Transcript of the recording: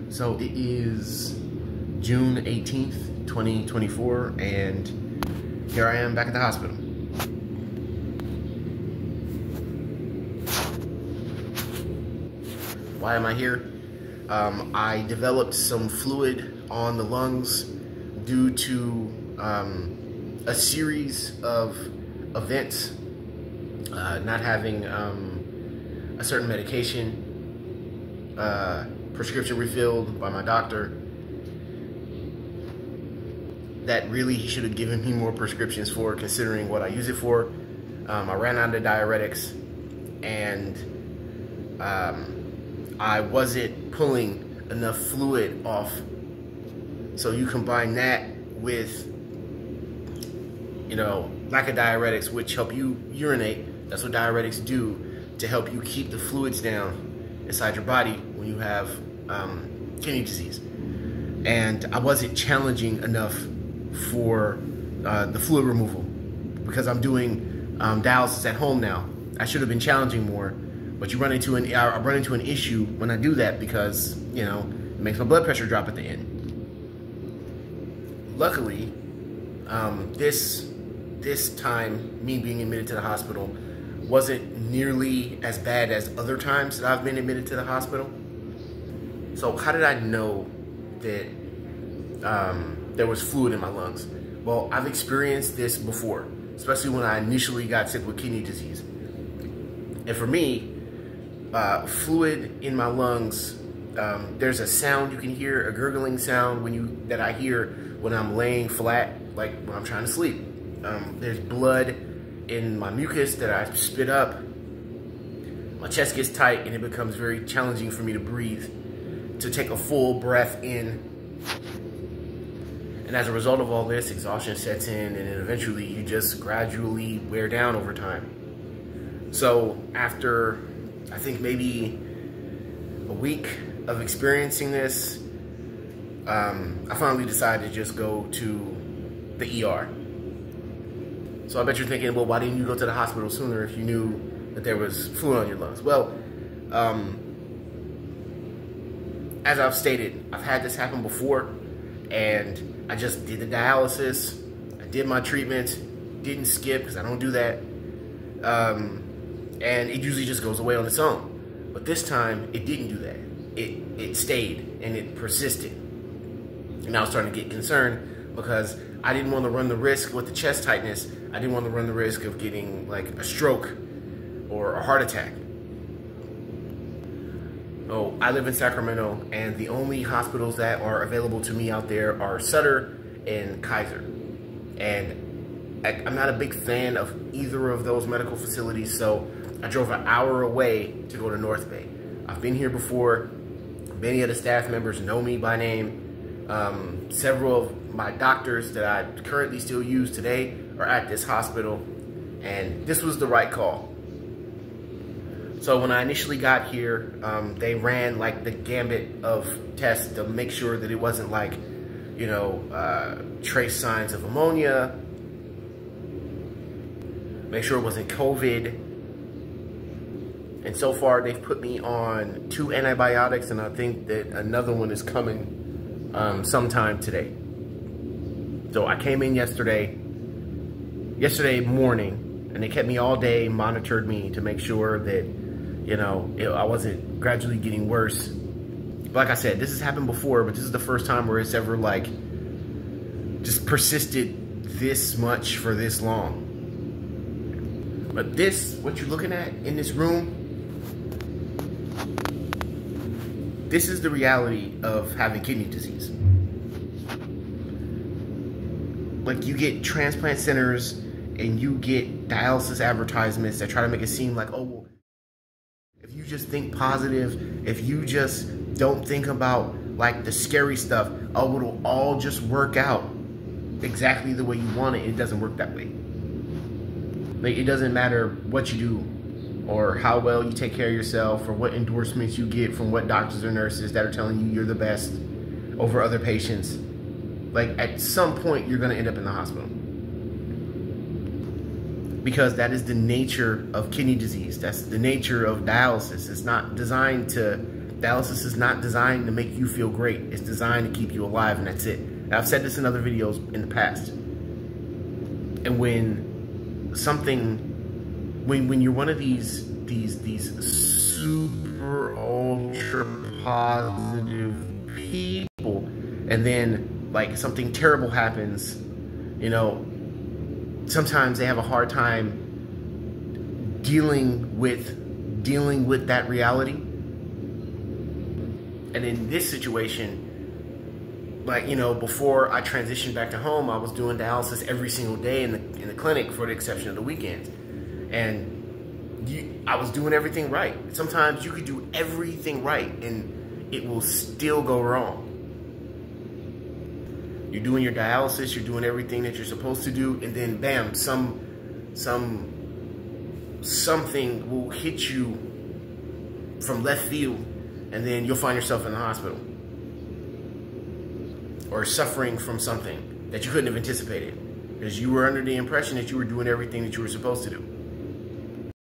So it is June 18th, 2024, and here I am back at the hospital. Why am I here? I developed some fluid on the lungs due to a series of events, not having a certain medication prescription refilled by my doctor that really he should have given me more prescriptions for, considering what I use it for. I ran out of diuretics, and I wasn't pulling enough fluid off. So you combine that with, lack of diuretics, which help you urinate. That's what diuretics do, to help you keep the fluids down inside your body when you have kidney disease. And I wasn't challenging enough for the fluid removal because I'm doing dialysis at home now. I should have been challenging more, but I run into an issue when I do that because, it makes my blood pressure drop at the end. Luckily, this time, me being admitted to the hospital wasn't nearly as bad as other times that I've been admitted to the hospital. So how did I know that there was fluid in my lungs? Well, I've experienced this before, especially when I initially got sick with kidney disease. And for me, fluid in my lungs, there's a sound you can hear, a gurgling sound that I hear when I'm laying flat, like when I'm trying to sleep. There's blood in my mucus that I spit up. My chest gets tight and it becomes very challenging for me to breathe, to take a full breath in. And as a result of all this, exhaustion sets in, and then eventually you just gradually wear down over time. So after, I think maybe a week of experiencing this, I finally decided to just go to the ER. So I bet you're thinking, well, why didn't you go to the hospital sooner if you knew that there was fluid on your lungs? Well, as I've stated, I've had this happen before, and I just did the dialysis, I did my treatment, didn't skip because I don't do that, and it usually just goes away on its own. But this time, it didn't do that. It stayed, and it persisted. And I was starting to get concerned because I didn't want to run the risk with the chest tightness. I didn't want to run the risk of getting like a stroke or a heart attack. Oh, I live in Sacramento, and the only hospitals that are available to me out there are Sutter and Kaiser. And I'm not a big fan of either of those medical facilities, so I drove an hour away to go to North Bay. I've been here before. Many of the staff members know me by name. Several of my doctors that I currently still use today are at this hospital, and this was the right call. So when I initially got here, they ran like the gambit of tests to make sure that it wasn't like, trace signs of ammonia, make sure it wasn't COVID. And so far they've put me on 2 antibiotics, and I think that another one is coming sometime today. So I came in yesterday morning, and they kept me all day, monitored me to make sure that, I wasn't gradually getting worse. But like I said, this has happened before, but this is the first time where it's ever like just persisted this much for this long. But what you're looking at in this room, this is the reality of having kidney disease. Like, you get transplant centers and you get dialysis advertisements that try to make it seem like, oh, well, if you just think positive, if you just don't think about like the scary stuff, oh, it'll all just work out exactly the way you want it. It doesn't work that way. Like, it doesn't matter what you do or how well you take care of yourself or what endorsements you get from what doctors or nurses that are telling you you're the best over other patients. Like, at some point, you're going to end up in the hospital. Because that is the nature of kidney disease. That's the nature of dialysis. It's not designed to Dialysis is not designed to make you feel great. It's designed to keep you alive, and that's it. And I've said this in other videos in the past. And when you're one of these super ultra positive people, and then like something terrible happens, you know, sometimes they have a hard time dealing with that reality. And in this situation, like, you know, before I transitioned back to home, I was doing dialysis every single day in the clinic, for the exception of the weekends. And I was doing everything right. Sometimes you could do everything right and it will still go wrong. You're doing your dialysis, you're doing everything that you're supposed to do, and then bam, something will hit you from left field, and then you'll find yourself in the hospital or suffering from something that you couldn't have anticipated because you were under the impression that you were doing everything that you were supposed to do.